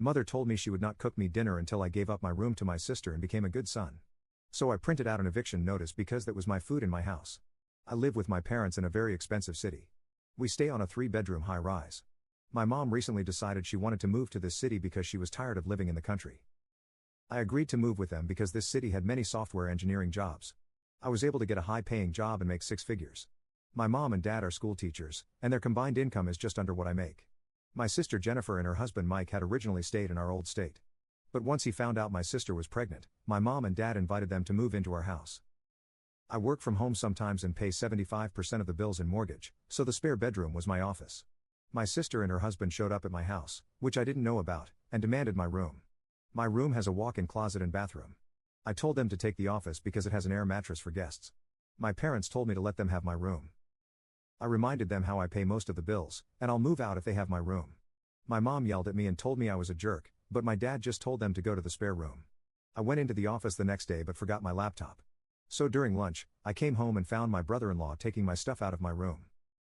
Mother told me she would not cook me dinner until I gave up my room to my sister and became a good son. So I printed out an eviction notice because that was my food in my house. I live with my parents in a very expensive city. We stay on a 3-bedroom high-rise. My mom recently decided she wanted to move to this city because she was tired of living in the country. I agreed to move with them because this city had many software engineering jobs. I was able to get a high-paying job and make 6 figures. My mom and dad are school teachers, and their combined income is just under what I make. My sister Jennifer and her husband Mike had originally stayed in our old state. But once he found out my sister was pregnant, my mom and dad invited them to move into our house. I work from home sometimes and pay 75% of the bills in mortgage, so the spare bedroom was my office. My sister and her husband showed up at my house, which I didn't know about, and demanded my room. My room has a walk-in closet and bathroom. I told them to take the office because it has an air mattress for guests. My parents told me to let them have my room. I reminded them how I pay most of the bills, and I'll move out if they have my room. My mom yelled at me and told me I was a jerk, but my dad just told them to go to the spare room. I went into the office the next day but forgot my laptop. So during lunch, I came home and found my brother-in-law taking my stuff out of my room.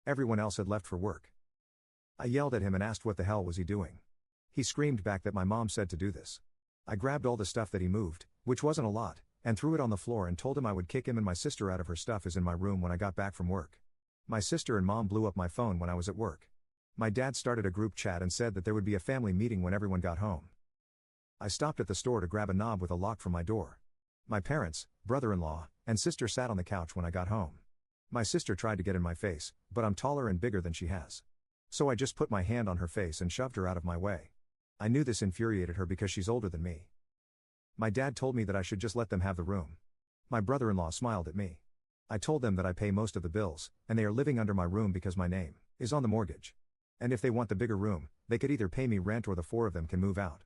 Everyone else had left for work. I yelled at him and asked what the hell was he doing. He screamed back that my mom said to do this. I grabbed all the stuff that he moved, which wasn't a lot, and threw it on the floor and told him I would kick him and my sister out of her stuff is in my room when I got back from work. My sister and mom blew up my phone when I was at work. My dad started a group chat and said that there would be a family meeting when everyone got home. I stopped at the store to grab a knob with a lock from my door. My parents, brother-in-law, and sister sat on the couch when I got home. My sister tried to get in my face, but I'm taller and bigger than she has. So I just put my hand on her face and shoved her out of my way. I knew this infuriated her because she's older than me. My dad told me that I should just let them have the room. My brother-in-law smiled at me. I told them that I pay most of the bills, and they are living under my room because my name is on the mortgage. And if they want the bigger room, they could either pay me rent or the 4 of them can move out.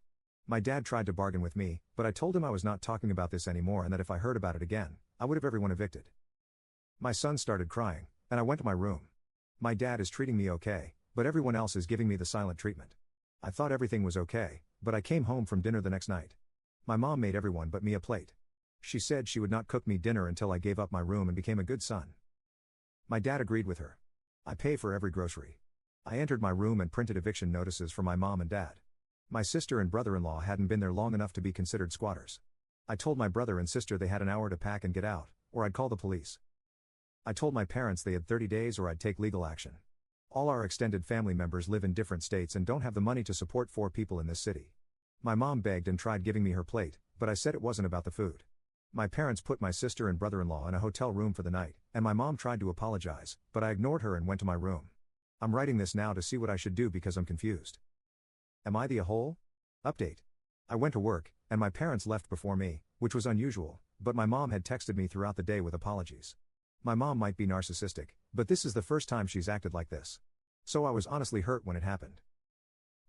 My dad tried to bargain with me, but I told him I was not talking about this anymore and that if I heard about it again, I would have everyone evicted. My son started crying, and I went to my room. My dad is treating me okay, but everyone else is giving me the silent treatment. I thought everything was okay, but I came home from dinner the next night. My mom made everyone but me a plate. She said she would not cook me dinner until I gave up my room and became a good son. My dad agreed with her. I pay for every grocery. I entered my room and printed eviction notices for my mom and dad. My sister and brother-in-law hadn't been there long enough to be considered squatters. I told my brother and sister they had an hour to pack and get out, or I'd call the police. I told my parents they had 30 days or I'd take legal action. All our extended family members live in different states and don't have the money to support 4 people in this city. My mom begged and tried giving me her plate, but I said it wasn't about the food. My parents put my sister and brother-in-law in a hotel room for the night, and my mom tried to apologize, but I ignored her and went to my room. I'm writing this now to see what I should do because I'm confused. Am I the a-hole? Update. I went to work, and my parents left before me, which was unusual, but my mom had texted me throughout the day with apologies. My mom might be narcissistic, but this is the first time she's acted like this. So I was honestly hurt when it happened.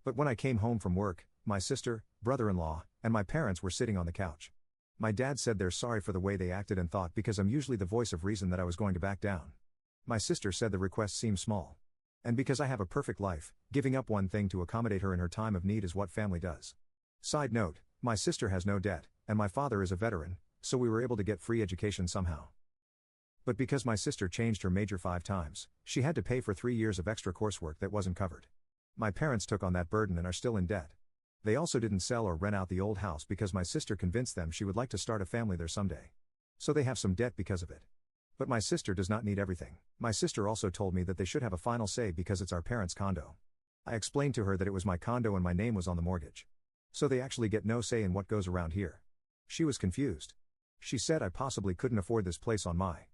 But when I came home from work, my sister, brother-in-law, and my parents were sitting on the couch. My dad said they're sorry for the way they acted and thought because I'm usually the voice of reason that I was going to back down. My sister said the request seemed small. And because I have a perfect life, giving up one thing to accommodate her in her time of need is what family does. Side note, my sister has no debt, and my father is a veteran, so we were able to get free education somehow. But because my sister changed her major 5 times, she had to pay for 3 years of extra coursework that wasn't covered. My parents took on that burden and are still in debt. They also didn't sell or rent out the old house because my sister convinced them she would like to start a family there someday. So they have some debt because of it. But my sister does not need everything. My sister also told me that they should have a final say because it's our parents' condo. I explained to her that it was my condo and my name was on the mortgage. So they actually get no say in what goes around here. She was confused. She said I possibly couldn't afford this place on my